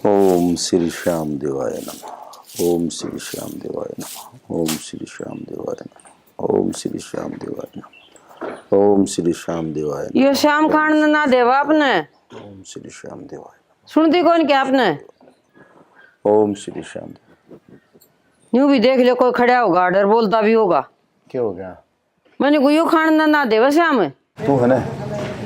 ओम श्री श्याम देवाय नमः। ओम श्री श्याम देवाय नमः। ओम श्री श्याम देवाय नमः। ओम श्री श्याम देवाय नमः। ओम श्री श्याम देवाय नमः। यो श्याम खान ना देवा आपने ओम श्री श्याम देवाय सुनती कौन क्या आपने नमः। ओम श्री श्याम। यूं भी देख लो कोई खड़ा होगा डर बोलता भी होगा। क्या हो गया? मैंने को यो खान ना देवा श्याम है। तू है ना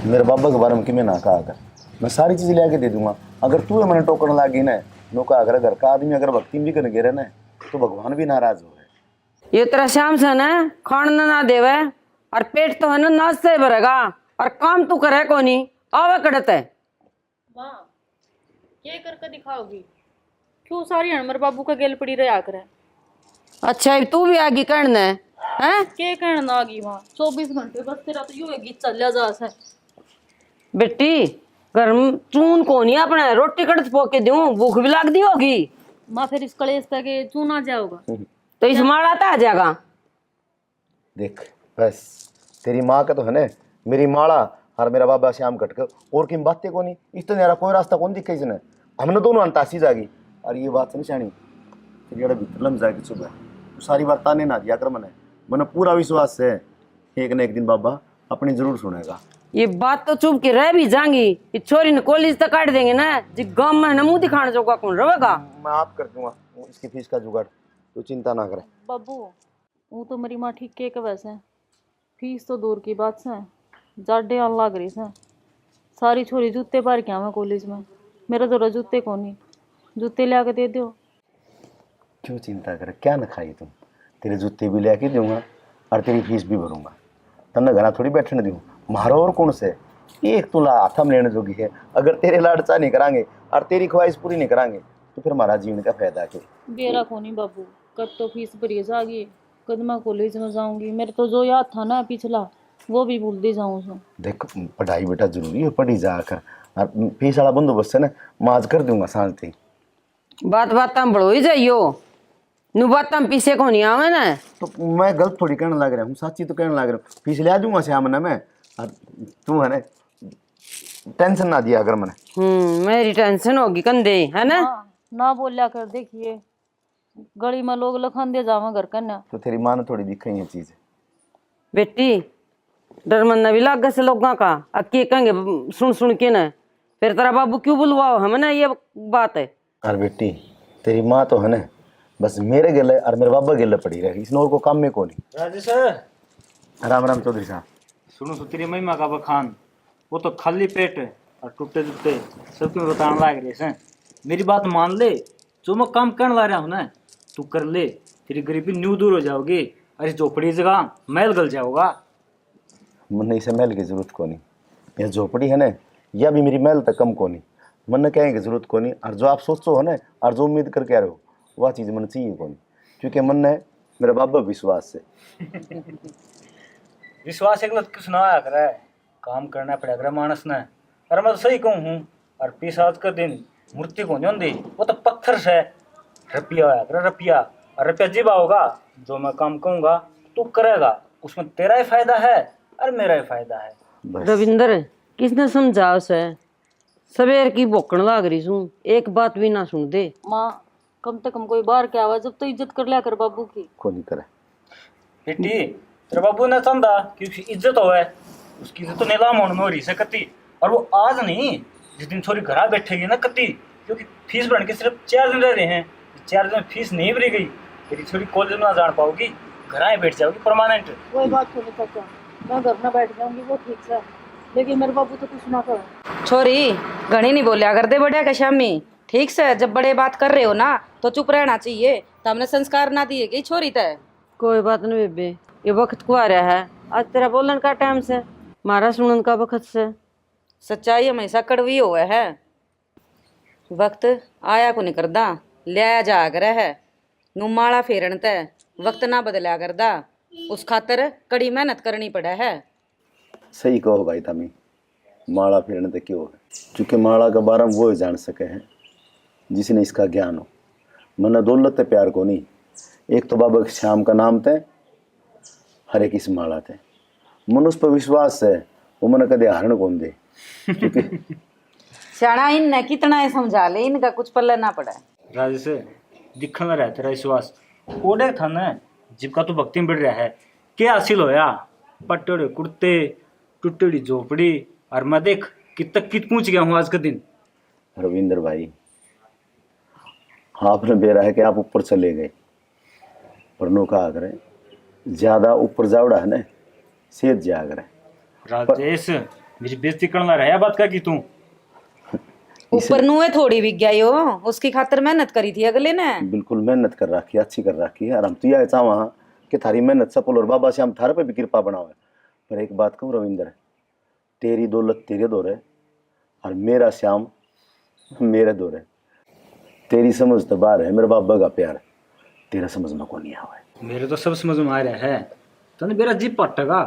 मेरे बाबा के बारे में किमें ना कहा कर, मैं सारी चीज ले आके दे दूंगा। अगर तू मैंने टोकन लागी ना नौका, अगर घर का आदमी अगर भक्ति भी करने गिरे ना तो भगवान भी नाराज हो है। ये तेरा श्याम से ना खान ना देवे और पेट तो है ना नाच से भरेगा और काम तू करे को नहीं आवे कड़त है। माँ ये करके दिखाओगी क्यों सारी हनमर बाबू का गेल पड़ी रहा करे। अच्छा अब तू भी आगे कहना है के कहना आ गई माँ 24 घंटे बस तेरा तो यूं गीत चल जा से। बेटी घर में चून को नहीं अपने रोटी कड़त पोक के दूं भूख भी लग दी होगी। माँ फिर इस कलेश पे के चूना जाओगा तो इस माड़ा आ जाएगा। देख बस तेरी माँ का तो है ना मेरी माड़ा और मेरा बाबा श्याम कटकर और किन बातें को नहीं इस तो मेरा कोई रास्ता कौन दिखा इसने हमने दोनों अंतासी जागी। और ये बात नहीं शानी तेरी अड़ा भीतर लम जाएगी सुबह तो सारी बात ताने ना दिया कर मैंने पूरा विश्वास है एक न एक दिन बाबा अपनी जरूर सुनेगा। ये बात तो चुप के रह भी जाएंगी इस छोरी ने कॉलेज तक काट देंगे ना जी गांव में नमू दिखाने जोगा कौन रहेगा। मैं आप कर दूंगा इसकी फीस का जुगाड़ तो चिंता ना करे। बाबू वो तो मेरी माँ ठीक के वैसे फीस तो दूर की बात से जाडे आन लाग रही से सारी छोरी जूते पार क्या मैं कॉलेज में मेरा तो जूते को नहीं जूते ले आके दे दो। क्यों चिंता करे क्या न खाई तुम तेरे जूते भी ले आके दूंगा और तेरी फीस भी भरूंगा तन्ने घना थोड़ी बैठने दूँ मारो और कौन से एक तुला हाथा में लेने जोगी है। अगर तेरे लाडचा नहीं करांगे और तेरी ख्वाहिश पूरी नहीं करांगे तो फिर हमारा जीवन का फायदा क्या। बेरा को नहीं बाबू कब तो फीस भरी जागी कद मैं कॉलेज में जाऊंगी मेरे तो जो याद था ना पिछला वो भी भूल दे जाऊँ सो। देख पढ़ाई बेटा जरूरी है पढ़ी जाकर और फीस वाला बंदोबस्त है ना माज कर दूंगा शांति। बात बात हम बढ़ो ही जाइयो नु बात हम पीछे को नहीं आवे ना तो मैं गलत थोड़ी कहने लग रहा हूँ सच्ची तो कहने लग रहा हूँ फीस ले आ दूंगा श्याम ना मैं और तू है ना टेंशन ना दिया अगर मैंने मेरी टेंशन होगी कंधे है ना। ना बोलिया कर देखिए गली में लोग लखन दे जावा घर कन्या तो तेरी माँ ने थोड़ी दिखाई है चीज। बेटी डर मन भी लाग से लोगों का अब के कहेंगे सुन सुन के ना फिर तेरा बाबू क्यों बुलवाओ हमें ना ये बात है। और बेटी तेरी माँ तो है ना बस मेरे गिले और मेरे बाबा गिले पड़ी रही इसने और को काम में को नहीं। राजेश सर राम राम चौधरी साहब। सुनो तो तेरी महिमा का बखान वो तो खाली पेट और टूटे टूटे सब तुम्हें बताने लग रहे हैं। मेरी बात मान ले जो मैं काम करने ला रहा हूँ ना तू कर ले तेरी गरीबी न्यू दूर हो जाओगी और इस झोपड़ी जगह मैल गल जाओगा। मन इसे महल की जरूरत को नहीं यह झोपड़ी है ना यह भी मेरी महल तक कम को नहीं मन ने कहें कि जरूरत को नहीं और जो आप सोचो हो ना और जो उम्मीद करके आ रहे हो वह चीज़ मन चाहिए को नहीं क्योंकि मन ने मेरा बाबा विश्वास से विश्वास एक कुछ ना आया करे काम करना पड़ेगा मानस ने। अरे मैं तो सही कहूँ हूँ और 20 आज का दिन मूर्ति को नहीं होती वो तो पत्थर से रुपया आया करे रुपया और रुपया जीवा होगा जो मैं काम कहूँगा तू करेगा उसमें तेरा ही फायदा है और मेरा ही फायदा है। रविंदर किसने समझा उसे सवेर की भोकण लाग रही हूँ एक बात भी ना सुन दे। माँ कम से कम कोई बाहर क्या आवाज जब तो इज्जत कर लिया कर बाबू की। को नहीं करे बेटी तेरे बाबू ने चाहता कि उसकी इज्जत होवे उसकी इज्जत तो नीलाम होने में हो रही से कती और वो आज नहीं जिस दिन छोरी घर बैठेगी ना कती क्योंकि फीस भरने के सिर्फ 4 दिन रह रहे हैं 4 दिन फीस नहीं भरी गई तेरी छोरी कॉलेज में ना जान पाओगी घर बैठ जाओगी परमानेंट। कोई बात नहीं चाचा मैं घर में बैठ जाऊंगी वो ठीक है लेकिन मेरे बाबू तो कुछ ना करे। छोरी घनी नहीं बोलिया कर दे बढ़िया का शामी ठीक से जब बड़े बात कर रहे हो ना तो चुप रहना चाहिए तो हमने संस्कार ना दिए गई छोरी तय। कोई बात नहीं बेबे ये वक्त को आ रहा है आज तेरा बोलन का टाइम से मारा सुनन का वक्त से सच्चाई हमेशा कड़वी हुआ है वक्त आया को नहीं करदा लिया जा कर है नुमाड़ा फेरन तय वक्त ना बदलिया करदा उस खातर कड़ी मेहनत करनी पड़े है। सही कहो भाई तमी माला फिरने तक क्यों है क्योंकि माला का बारे में वो जान सके हैं जिसने इसका ज्ञान हो। मन दौलत ते प्यार को नहीं एक तो बाबा श्याम का नाम थे हर एक इस माला थे मन उस पर विश्वास है वो मन कदे हारण कौन दे क्योंकि सियाना इन कितना है समझा ले, इनका कुछ पल्ले ना पड़ा। राजेश दिखन में रहता रहा विश्वास ओडे था न जिबका तो भक्ति में बढ़ रहा है। क्या हासिल होया? पट्टे कुर्ते, टूटेड़ी झोपड़ी, और मैं देख कित तक कित पहुंच गया हूँ आज के दिन। रविंद्र भाई, आपने बेरा है कि आप ऊपर चले गए, पर नो का आग्रह ज्यादा ऊपर जावड़ा है ना, सेहत जाग रहा है। राजेश मेरी बेइज्जती करना रहा बात का कि तू ऊपर नुए थोड़ी बिक गया यो, उसकी खातिर मेहनत करी थी अगले ने। बिल्कुल मेहनत कर रखी है, अच्छी कर रखी है, और हम तो यह चाहवा कि थारी मेहनत सफल और बाबा से हम थारे पे भी कृपा बनावे। पर एक बात कहूँ रविंद्र, तेरी दौलत तेरे दौर है और मेरा श्याम मेरे दौर है। तेरी समझ तो बाहर है, मेरे बाबा का प्यार तेरा समझ में को नहीं आवा है। मेरे तो सब समझ में आ रहा है। तने मेरा जीप पटगा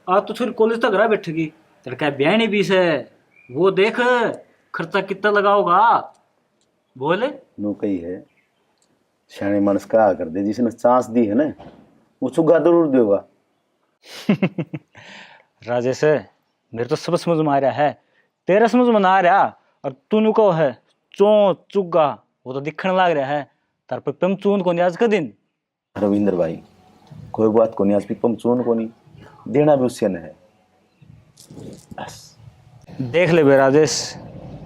आज तो छोरी कॉलेज तक रहा बैठेगी, लड़का ब्याह नहीं बीस है, वो देख खर्चा कितना लगाओगा बोले। नो कही है शाणे मानस का कर दे, जिसने चांस दी है ना वो चुगा जरूर देगा। राजेश मेरे तो सब समझ में आ रहा है, तेरा समझ में ना आ रहा, और तू को है चो चुगा वो तो दिखने लग रहा है। तार पे पम चून को आज का दिन। रविंद्र भाई कोई बात को नहीं, आज भी पम चून को नहीं देना भी उससे न है। बस देख ले बे राजेश,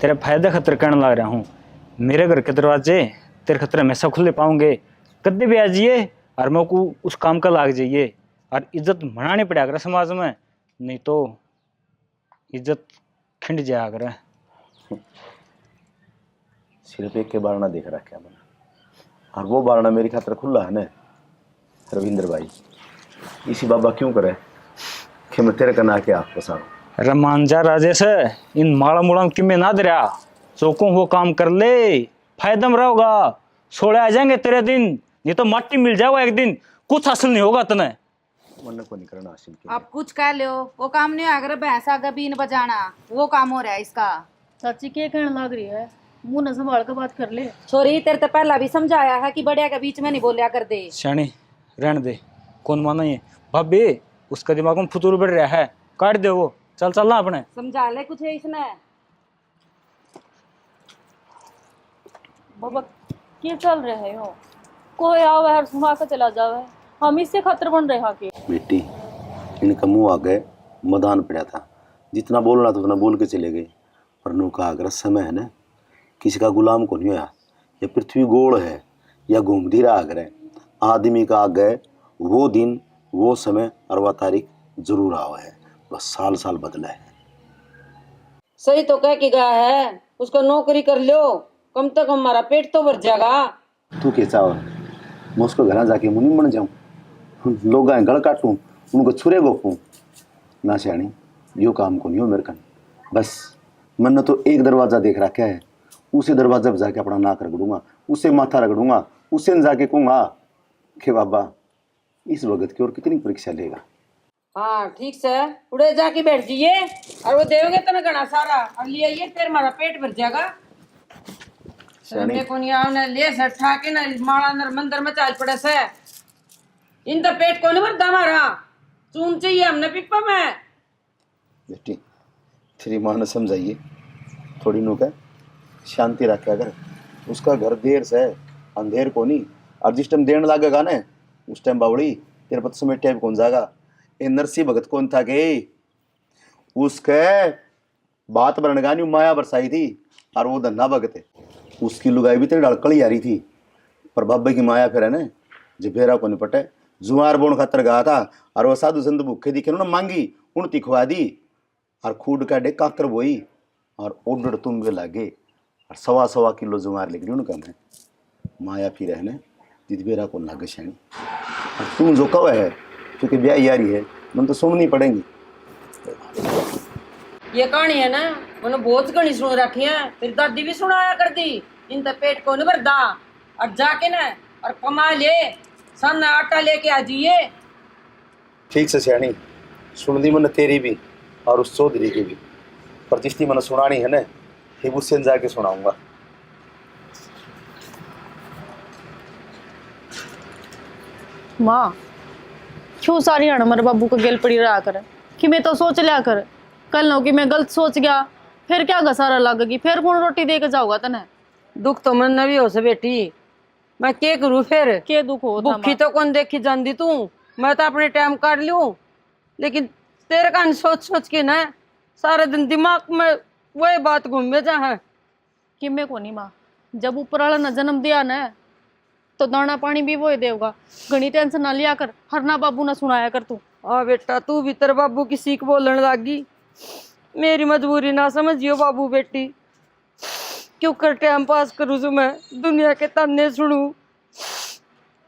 तेरे फायदे खतर करने लग रहा हूँ। मेरे घर के दरवाजे तेरे खतरे हमेशा खुले पाऊंगे, कदे भी आ जाइए और मेरे को उस काम का लाग जाइए, और इज्जत मनानी पड़ा कर समाज में, नहीं तो इज्जत खिंड जाया कर। सिर्फ एक के बारना देख रखा है मैंने, और वो बारना मेरी खातर खुला है ना रविंद्र भाई। इसी बाबा क्यों करे कि मैं तेरे का ना के आप पसारूं। अरे मान जा राजेश, इन माड़ा मुड़ा कि मैं ना दे रहा, चौकों वो काम कर ले, फायदा में रहोगा। सोड़े आ जाएंगे तेरे दिन, नहीं तो माटी मिल जाएगा एक दिन, कुछ हासिल नहीं होगा तने। मन को नहीं करना हासिल के आप कुछ कह लो, वो काम नहीं अगर भैंसा का बीन बजाना, वो काम हो रहा है इसका। चाची क्या कहने लग रही है? मुंह न संभाल कर बात कर ले। छोरी तेरे तो पहला भी समझाया है कि बड़े के बीच में नहीं बोलिया कर दे। शानी रहने दे, कौन माना ये भाभी, उसका दिमाग में फुतूर बढ़ रहा है, काट दे वो। चल चलना अपने, समझा ले कुछ है इसने। बाबा क्या चल रहा है हो? कोई आवे हर सुना के चला जावे, हम इससे खतर बन रहे हैं कि बेटी इनका मुंह आ गए मैदान पड़ा था, जितना बोलना था उतना बोल के चले गए। पर नो का आग्रह समय है ना, किसी का गुलाम को नहीं होया। या पृथ्वी गोल है या घूमती रहा आग्रह, आदमी का आगे वो दिन वो समय और वह तारीख जरूर आवा है, बस साल साल बदला है। सही तो कह के गया है, उसको नौकरी कर लो, कम से कम हमारा पेट तो भर जाएगा। तू क्या चाह, मैं उसको घर जाके मुनि बन जाऊँ, लोग गल काटूँ, उनको छुरे गोपूँ ना। सियाणी यो काम को नहीं हो मेरे कन। बस मैंने तो एक दरवाज़ा देख रखा है, उसी दरवाजा पर जाके अपना नाक रगड़ूंगा, उससे माथा रगड़ूंगा, उससे जाके कहूँगा कि बाबा इस वक्त की और कितनी परीक्षा लेगा। हाँ ठीक से उड़े जाके बैठ जाइए, और वो देवगे तो घना सारा और ले आइए, फिर हमारा पेट भर जाएगा। देखो नहीं आवने ले सठा के ना माड़ा नर मंदिर में चाल पड़े से, इन तो पेट को नहीं भरता हमारा, चून चाहिए हमने पिप्पा में। बेटी तेरी माँ ने समझाइए थोड़ी नु का शांति रखा कर, उसका घर देर से अंधेर को नहीं, और जिस टाइम देने लगेगा ना उस टाइम बावड़ी तेरे पत समय टाइम कौन जाएगा। ए नरसी भगत कौन था के उसके बात बरनगानी माया बरसाई थी, और वो धन्ना भगत है, उसकी लुगाई भी तेरी डड़कड़ी आ रही थी। पर बाबे की माया फिर है ना जब बेरा को निपटे, जुआर बोन खातर गया था, और वो साधु संत भूखे दिखे उन्होंने मांगी, उन तिखवा दी, और खूड का डे काकर बोई, और ओडर तुम भी लागे, और 1.25 किलो जुआर लेकर उनका मैं माया फिर है ना जिद बेरा को लागे शैनी। और तू जो कव है क्योंकि ब्याह यारी है, मन तो सुननी पड़ेगी। ये कहानी है ना मैंने बहुत कहानी सुन रखी है, फिर दादी भी सुनाया कर दी। इन तो पेट को नहीं भरदा, और जाके ना और कमा ले, सामने आटा लेके आ जाइए। ठीक से सियाणी सुन दी मैंने तेरी भी और उस चौधरी की भी, पर जिसकी मैंने सुनानी है ना ये उससे जाके सुनाऊंगा। माँ क्यों सारी हमारे बाबू को गेल पड़ी रहा कर कि मैं तो सोच लिया कर, कल नो कि मैं गलत सोच गया फिर क्या घसारा लगेगी, फिर कौन रोटी दे के जाऊंगा तने? दुख तो मन न भी हो से बेटी, मैं क्या करूँ फिर? के दुख हो था भूखी तो कौन देखी जाती तू, मैं तो अपने टाइम काट लूं, लेकिन तेरे का सोच सोच के ना सारे दिन दिमाग में वही बात घूमे जा है। कि मैं को नहीं माँ, जब ऊपर वाला न जन्म दिया ना तो दाना पानी भी वो ही देगा। घनी टेंशन ना लिया कर, हरना बाबू ना सुनाया कर तू। आ बेटा तू भी तेरे बाबू की सीख बोलने लागी, मेरी मजबूरी ना समझियो बाबू बेटी, क्यों कर टाइम पास करूँ जो मैं दुनिया के ताने सुनूं,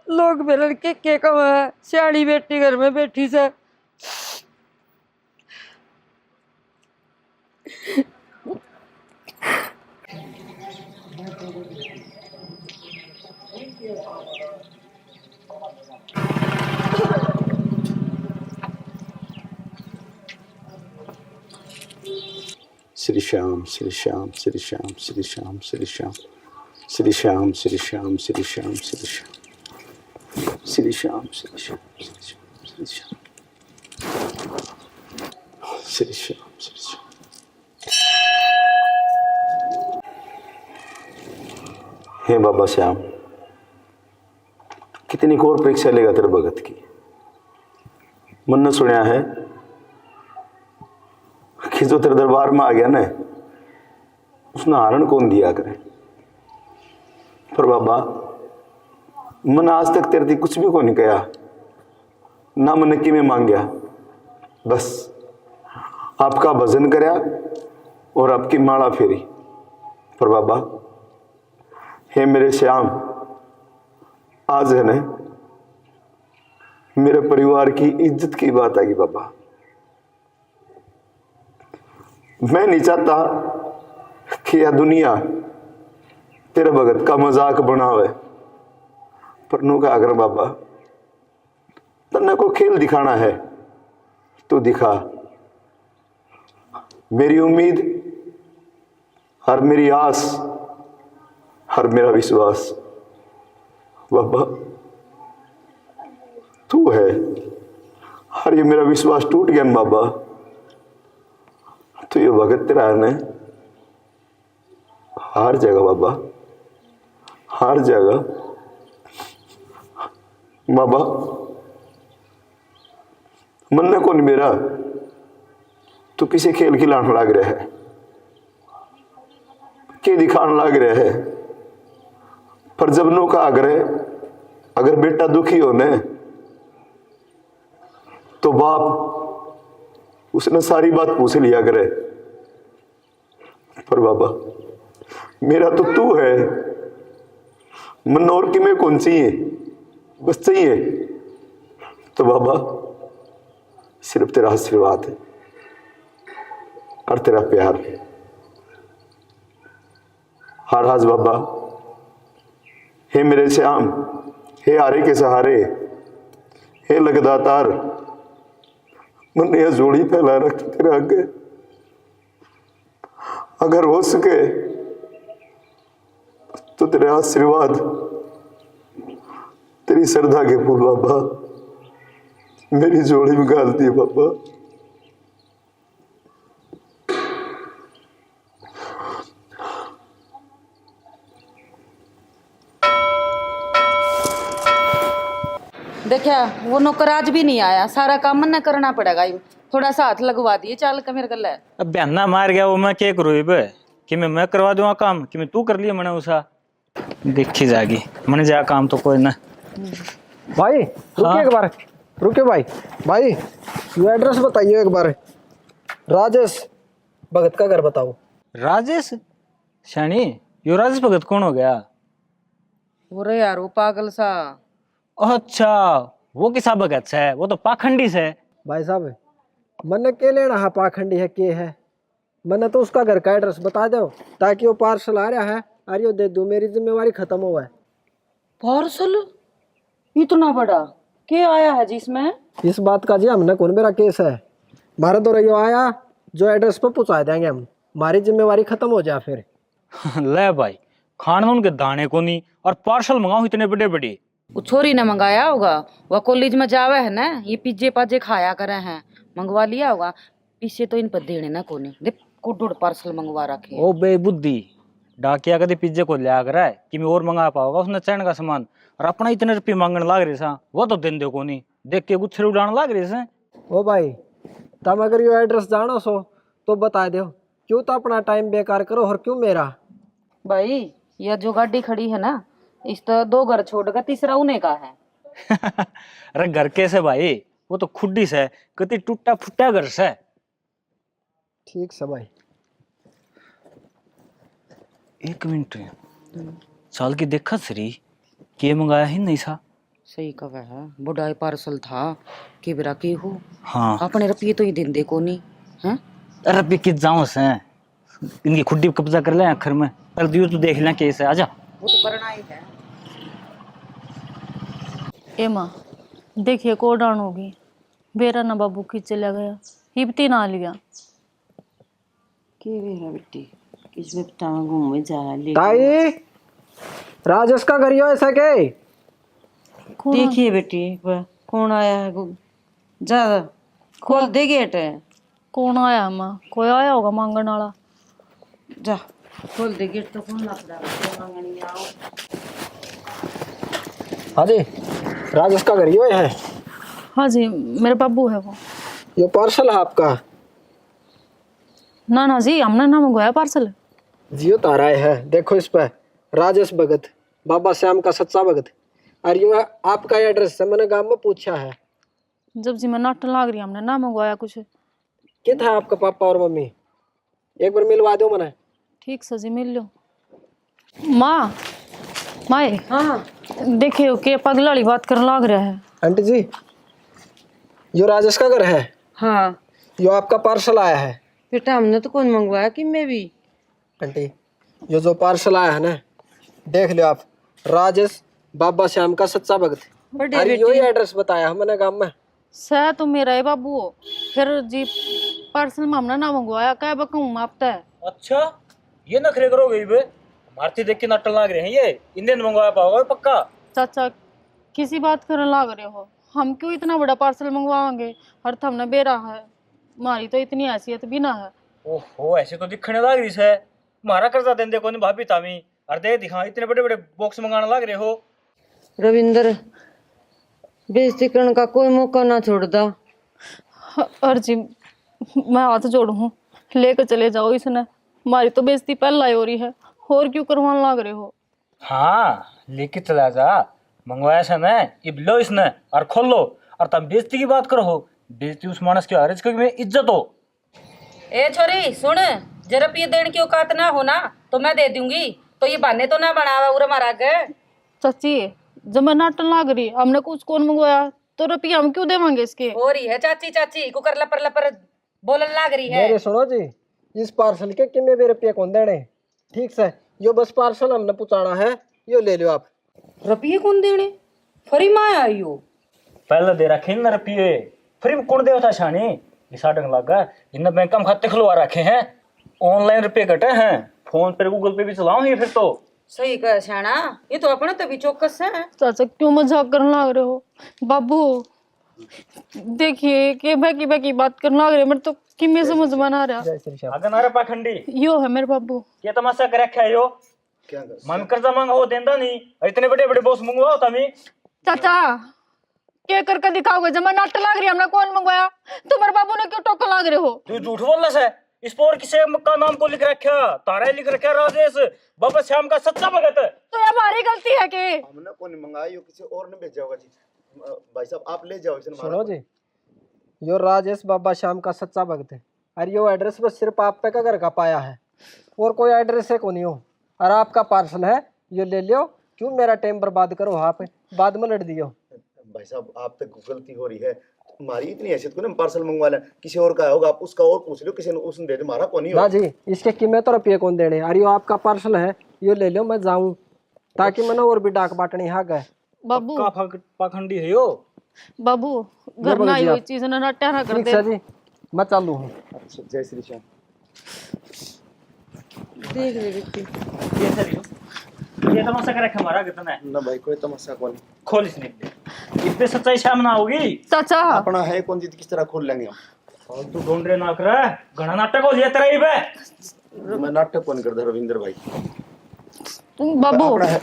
लोग मेरे के कम है, सियाड़ी बेटी घर में बैठी से। श्री श्याम श्री श्याम श्री श्याम श्री श्याम श्री श्याम श्री श्याम श्री श्याम श्री श्याम श्री श्याम श्री श्याम श्री श्याम श्री श्याम श्री श्याम श्री श्याम। हे बाबा श्याम, कितनी और परीक्षा लेगा तेरे भगत की। मन ने सुनया है कि जो तेरे दरबार में आ गया ना उसने हारण कौन दिया करे, पर बाबा मन आज तक तेरे थी कुछ भी को नहीं कहा, ना मन की में मांगया, बस आपका भजन करया और आपकी माला फेरी। पर बाबा हे मेरे श्याम, आज है ना मेरे परिवार की इज्जत की बात आएगी बाबा। मैं नहीं चाहता कि यह दुनिया तेरे भगत का मजाक बनावे, पर नो का अगर बाबा तन्ने को खेल दिखाना है तो दिखा। मेरी उम्मीद और मेरी आस और मेरा विश्वास बाबा तू है, और ये मेरा विश्वास टूट गया ना बाबा तो ये भगत तेरा है हार जाएगा बाबा, हार जाएगा बाबा। मन ने कौन मेरा तो किसी खेल खिलाने लग रहा है, के दिखाने लग रहा है, पर जब नो का आग्रह अगर बेटा दुखी होने तो बाप उसने सारी बात पूछ लिया करे। पर बाबा मेरा तो तू है, मन और कि मैं कौन चाहिए, बस चाहिए तो बाबा सिर्फ तेरा आशीर्वाद है और तेरा प्यार। हर आज बाबा हे मेरे श्याम, हे हारे के सहारे, हे लगदातार, मन यह जोड़ी फैला रख तेरे आगे, अगर हो सके तो तेरे आशीर्वाद तेरी श्रद्धा के फूल बाबा मेरी जोड़ी में गाल दिए बाबा। देखा वो नौकर आज भी नहीं आया, सारा काम मन करना पड़ेगा, थोड़ा सा हाथ लगवा दिए चाल का मेरे गले। अब बहना मार गया वो मैं क्या करूँ कि मैं करवा दूंगा काम कि मैं तू कर लिया मैंने उसा देखी जाएगी मैंने जा काम तो कोई ना। भाई रुकिए एक बार, रुकिए भाई ये एड्रेस बताइए एक बार। राजेश भगत का घर बताओ। राजेश शानी, यो राजेश भगत कौन हो गया? अरे यार वो पागल सा। अच्छा वो किसा भगत है, वो तो पाखंडी से। भाई साहब मैंने के लेना है पाखंडी है के है, मैंने तो उसका घर का एड्रेस बता दो ताकि वो पार्सल आ रहा है और यो दे दो, मेरी जिम्मेवारी खत्म हुआ है। पार्सल इतना बड़ा के आया है जिसमें? इस बात का जी हमने कौन मेरा केस है, हमारे तो रही आया जो एड्रेस पे पहुंचा देंगे हम, हमारी जिम्मेवारी खत्म हो जाए फिर। ले भाई खाना उनके दाने को नहीं और पार्सल मंगाओ इतने बड़े बड़े। वो छोरी ने मंगाया होगा, वह कॉलेज में जावे है ना, ये पिज्जे पाजे खाया करे हैं, मंगवा लिया होगा। पीछे तो इन पर देने ना कोने दे, कुडुड़ पार्सल मंगवा रखे ओ बेबुद्धि, डाकिया कभी पिज्जे को लिया कर है कि मैं और मंगा पाऊंगा उसने चैन का सामान, और अपना इतने रुपये मांगने लग रहे सा, वो तो दिन दे को नहीं, देख के गुच्छे उड़ाने लग रहे से। ओ भाई तुम अगर यो एड्रेस जानो सो तो बता दो, क्यों तो अपना टाइम बेकार करो और क्यों मेरा। भाई यह जो गाड़ी खड़ी है ना, इस तो 2 घर छोड़कर तीसरा उन्हें का है। अरे घर कैसे भाई, वो तो खुड्डी से कति टूटा फुटा घर से। ठीक से भाई। 1 मिनट साल की देखा सरी के मंगाया ही नहीं सा। सही कहा है, बुढ़ाई पार्सल था कि बिरा की हो। हाँ अपने रुपये तो ही दिन दे को नहीं हैं। अरे भी किस जाऊं से इनकी खुड्डी पे कब्जा कर ले आखिर में, कर दियो तो देख लें कैसे। आजा वो तो करना ही है। ए माँ देखिए कोडान होगी, बेरा ना बाबू की चला गया, हिबती ना लिया। के बेरा बेटी किस में टांग घूम जा ले। ताई राजेश का घर यो ऐसा के? देखिए बेटी कौन आया है, जा खोल दे गेट। कौन आया माँ? कोई आया होगा मांगने वाला। जा खोल दे गेट तो कौन लगता है आओ। हाँ जी राजेश का घर यो है। हाँ जी मेरे बाबू है वो। ये पार्सल है आपका? ना ना जी हमने ना मंगवाया पार्सल। जियो तारा है, देखो इस पर राजेश भगत, बाबा श्याम का सच्चा भगत। और यूँ आपका एड्रेस है, मैंने गांव में पूछा है। जब जी मैं नाटन लाग रही हमने ना मंगवाया कुछ। क्या था आपका पापा और मम्मी? एक बार मिलवा दो मैंने। ठीक से जी मिल लो। माँ माए हाँ देखियो के पगला वाली बात करने लाग रहा है। आंटी जी यो राजेश का घर है, हाँ यो आपका पार्सल आया है। बेटा हमने तो कौन मंगवाया कि मैं भी। आंटी यो जो पार्सल आया है ना, देख लो आप, राजेश बाबा श्याम का सच्चा भगत। बड़े अरे यो ही एड्रेस बताया मैंने गांव में। सह तो मेरा है बाबू हो। फिर जी पार्सल में हमने ना मंगवाया, क्या बकूं आपता है। अच्छा ये नखरे करोगे बे, मारती देख के नटल लाग रहे हैं ये, इंडियन मंगवाया पाओगे पक्का। चाचा किसी बात करने लाग रहे हो, हम क्यों इतना बड़ा पार्सल मंगवाएंगे, हर हमने बेरा है, हमारी तो इतनी हैसियत भी ना है। ओहो ऐसे तो दिखने लाग रही है, मारा कर्जा देंदे को नहीं भाभी तामी, और दे दिखा इतने बड़े बड़े बॉक्स मंगाने लग रहे हो। रविंदर बेइज्जती करने का कोई मौका ना छोड़ता। और जी मैं हाथ जोड़ू, लेकर चले जाओ इसने, हमारी तो बेइज्जती पहला ही हो रही है, और क्यों करवाने लाग रहे हो। हाँ लेके चला जा, मंगवाया से मैं, इब लो इसने और खोल लो, और तब बेइज्जती की बात करो, बेइज्जती उस मानस की हर में इज्जत हो। ए छोरी सुन, जरा रुपये देने की औकात ना हो ना तो मैं दे दूंगी, तो ये बहाने तो ना बनावा उरे मारा के। चाची जब मैं नाटन लाग रही, हमने कुछ कौन मंगवाया तो रुपया हम क्यों देवांगे इसके। हो रही है चाची चाची कुकर लपर लपर बोलन लाग रही है। मेरे सुनो जी, इस पार्सल के कितने भी रुपये कौन देने? ठीक से यो बस पार्सल हमने पहुंचाना है, यो ले लो आप। रुपये कौन देने? फरी माँ आई हो। पहले दे रखे न रुपये, फिर कौन दे होता शानी, इसा डंग लगा इन बैंक में खाते खुलवा रखे हैं, ऑनलाइन रुपये कटे हैं, फोन पे गूगल पे भी चलाऊंगी फिर तो। सही कह श्याना, ये तो अपने तभी चौकस है। चाचा क्यों मजाक करने लग रहे हो। बाबू देखिए कि बाकी बात करने लग रहे, मेरे तो किमें समझ में ना रहा। जय श्री श्याम। अगर नारे पाखंडी यो है मेरे बाबू। ये तमाशा कर रखा है यो, क्या कर मन कर्जा मांगा हो देंदा नहीं, और इतने बड़े बड़े बॉक्स मंगवाओ तमी। चाचा क्या करके दिखाओगे, जब मैं नाटक लाग रही हमने कौन मंगवाया, तुम्हारे बाबू ने क्यों टोकन लाग रहे हो। तू झूठ बोल रहा है, इस पर किसे का नाम को लिख रखा, तारा लिख रखा राजेश बाबा श्याम का सच्चा भगत। तो ये हमारी गलती है कि हमने कौन मंगाया, यो किसी और ने भेजा होगा जी। भाई साहब आप ले जाओ इसे। सुनो जी, यो राजेश बाबा श्याम का सच्चा भक्त है, और यो एड्रेस बस सिर्फ आप पे का घर का पाया है, और कोई एड्रेस है को नहीं हो। और आपका पार्सल है, यो ले लियो, क्यों मेरा टाइम बर्बाद करो, आप बाद में लड़ दियो। भाई साहब आप पे गलती हो रही है, हमारी इतनी हैसियत को ना पार्सल मंगवा लें, किसी और का होगा आप उसका और पूछ लो, किसी ने उसने दे दे, हमारा कौन ही ना हो। जी इसके कीमत तो रुपये कौन देने, और यो आपका पार्सल है, यो ले लो, मैं जाऊं, ताकि मैंने और भी डाक बांटनी है गए। बाबू का पाखंडी है यो। बाबू घर में आई हुई चीज ना नट्या ना कर ठीक दे। है जी, मैं चालू हूँ। अच्छा जय श्री श्याम। देख ले बेटी, ये सर यो, ये तमाशा कर रखा हमारा कितना है, ना भाई कोई तमाशा कौन, खोल इसने, इतने सच्चाई सामने होगी। चाचा अपना है कौन जी, किस तरह खोल लेंगे हम। तू ढूंढ रहे ना कर घना नाटक हो जाए तेरा ही बे। मैं नाटक कौन करता रविंद्र भाई? बाबू अपना है।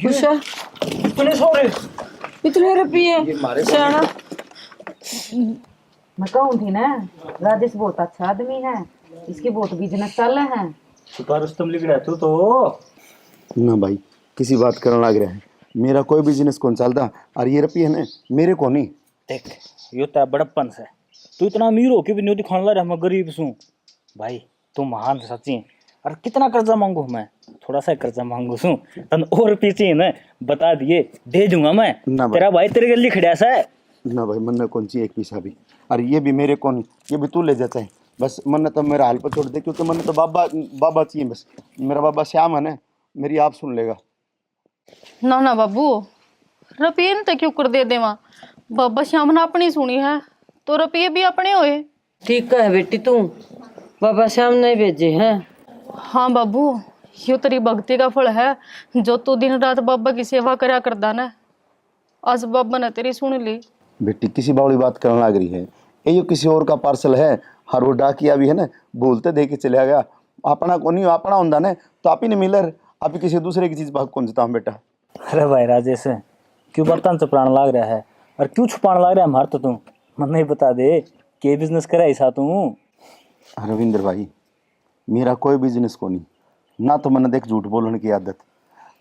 अच्छा इतने सो रहे इतने रुपये ये मारे सियाना मैं कहूँ थी ना, राजेश बहुत अच्छा आदमी है, इसकी बहुत बिजनेस चल रहे हैं। छुपा रुस्तम लिख रहा तू तो। ना भाई किसी बात करने लग रहा है, मेरा कोई बिजनेस कौन चलता और ये रुपये है ना मेरे को नहीं। देख यो तो बड़प्पन से तू इतना अमीर हो के भी नहीं दिखाने लग रहा मैं गरीब सूं। भाई तू महान सच्ची है। और कितना कर्जा मांगू मैं? थोड़ा सा कर्जा मांगू सूं तन और पीछे है ना बता दिए दे दूंगा मैं। ना भाई। तेरा भाई तेरे गली खड़ा सा है। ना भाई मन कौन सी एक पैसा भी, और ये भी मेरे को नहीं, ये भी तू ले जाता है। बस मन तो मेरा हाल पर छोड़ दे, क्योंकि मन तो बाबा बाबा चाहिए बस। मेरा बाबा श्याम है ना, मेरी आप सुन लेगा। ना ना बाबू रुपये तो क्यों कर दे देवा, बाबा श्याम ने अपनी सुनी है तो रुपये भी अपने होए। ठीक है बेटी तू, बाबा श्याम ने भेजे हैं। हाँ बाबू यो तेरी भक्ति का फल है, जो तू दिन रात बाबा की सेवा करा करदा ना, आज बाबा ने तेरी सुन ली। बेटी किसी बावली बात करने लग रही है, ये किसी और का पार्सल है। हर वो डाकिया भी है ना बोलते दे के चले गया, अपना को नहीं अपना होंदा ने तो आप ही ने मिलर आप ही किसी दूसरे की चीज भाग कौन देता हूँ बेटा। अरे भाई राजेश क्यों बर्तन चुपड़ाने लग रहा है और क्यों छुपाने लग रहा है हमारे तो तू मन नहीं बता दे के बिजनेस करे ऐसा तू। रविंद्र भाई मेरा कोई बिजनेस को नहीं, ना तो मैंने देख झूठ बोलने की आदत।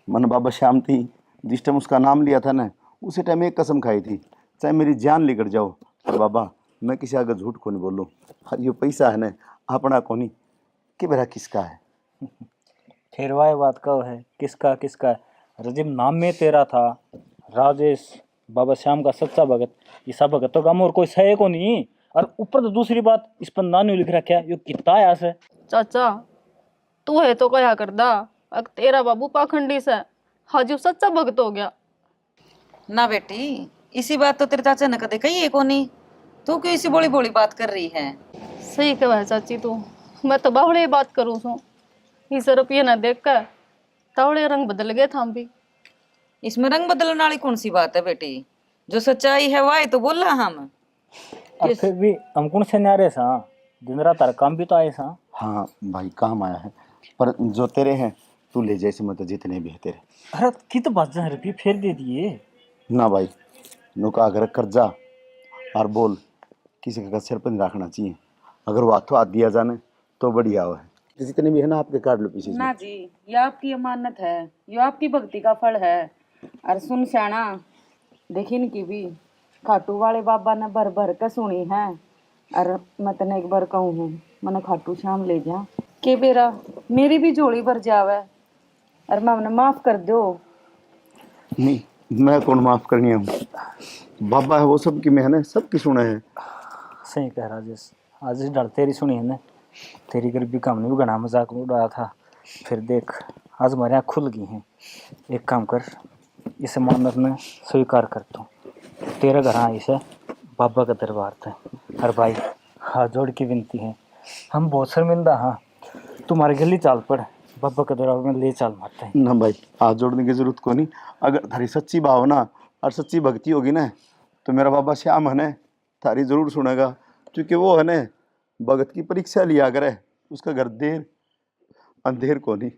मन बाबा श्याम थी जिस टाइम उसका नाम लिया था ना, उसी टाइम एक कसम खाई थी चाहे मेरी जान लेकर जाओ पर बाबा मैं किसी आगे झूठ को नहीं बोलूँ। हर ये पैसा है ना अपना को नहीं कि मेरा किसका है। फिर वह बात कब है किसका किसका रजिम नाम में तेरा था राजेश बाबा श्याम का सच्चा भगत, ये सब भगत तो काम और कोई सहे को नहीं। और ऊपर तो दूसरी बात इस पर नानी लिख रखा है यो कितना आया से। चाचा तू है तो क्या करदा, अग तेरा बाबू पाखंडी से हाजू सच्चा भगत हो गया। ना बेटी इसी बात तो तेरे चाचा ने कदे कही है को नहीं, तू क्यों इसी बोली बोली बात कर रही है? सही कहा है चाची तू, मैं तो बावड़े बात करूँ सू, इस रुपये न देख कर तावड़े रंग बदल गए था हम भी। इसमें रंग बदलने वाली कौन सी बात है बेटी, जो सच्चाई है वह तो बोला हम। और फिर भी हम कौन से न्यारे सा दिन रात तारा काम भी तो आए सा। हाँ भाई काम आया है पर जो तेरे हैं तू ले जैसे मतलब जितने भी है तेरे। अरे की तो 5,000 रुपये फिर दे दिए ना भाई नुका अगर कर्जा और बोल किसी का सिर पर नहीं रखना चाहिए, अगर वो हाथों हाथ दिया जाने तो बढ़िया है। जितने भी है ना आपके काट लो पीछे से। ना जी ये आपकी अमानत है, ये आपकी भक्ति का फल है। और सुन श्याणा देखी इनकी भी खाटू वाले बाबा ने भर भर के सुनी है। और मैं तने एक बार कहूँ हूँ मैंने खाटू श्याम ले जा के बेरा मेरी भी झोली भर जावे और मैं उन्हें माफ कर दो। नहीं मैं कौन माफ करनी है, बाबा है वो सबकी में है ना, सबकी सुना है। सही कह राजेश आज इस डर तेरी सुनी है ना, तेरी गरीबी का हमने भी घना मजाक उड़ाया था। फिर देख आज हमारे यहाँ खुल गई हैं। एक काम कर इस मानत में स्वीकार करता हूँ तेरा घर हाँ इसे बाबा का दरबार था। और भाई हाथ जोड़ की विनती है हम बहुत शर्मिंदा हाँ, तुम्हारे गली चाल पड़ बाबा के दरबार में ले चाल मारते हैं। ना भाई हाथ जोड़ने की जरूरत को नहीं, अगर थारी सच्ची भावना और सच्ची भक्ति होगी ना तो मेरा बाबा श्याम है ना थारी जरूर सुनेगा, क्योंकि वो है ना भगत की परीक्षा लिया करे, उसका घर देर अंधेर को नहीं।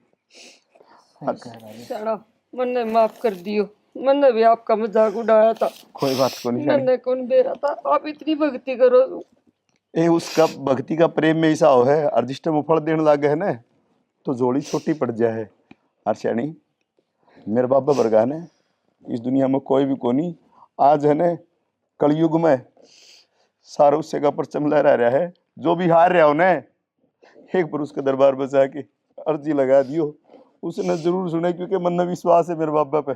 चलो मैंने माफ कर दियो, मैंने भी आपका मजाक उड़ाया था। कोई बात को नहीं। मैंने कौन बेरा था, आप इतनी भक्ति करो। ए उसका भक्ति का प्रेम में ऐसा हो है और जिस टाइम फल देने लगे है ना तो जोड़ी छोटी पड़ जाए। और श्याणी मेरे बाबा वर्गा ने इस दुनिया में कोई भी कोनी, आज है ना कलयुग में सारा उससे का परचम लहरा रहा है। जो भी हार रहा हो ना एक बार उसके दरबार में जाके अर्जी लगा दियो, उसने जरूर सुने, क्योंकि मन में विश्वास है मेरे बाबा पे,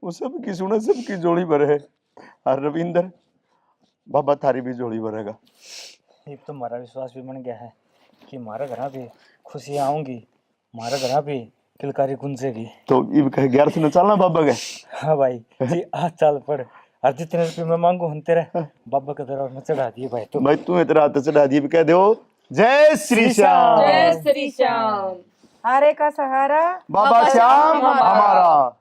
वो सबकी सुने सबकी जोड़ी भरे है। और रविंदर बाबा थारी भी जोड़ी भरेगा। एक तो हमारा विश्वास भी बन गया है कि हमारे घर भी खुशियाँ आऊँगी, हमारे घर भी किलकारी गुंजेगी। तो ये कहे 11 से न चलना बाबा के। हाँ भाई जी आज चल पड़ और जितने रुपये मैं मांगू हम तेरे बाबा के दरबार में चढ़ा दिए भाई। तो भाई तू इतना हाथ चढ़ा दिए, कह दो जय श्री श्याम। जय श्री श्याम। हारे का सहारा बाबा श्याम हमारा।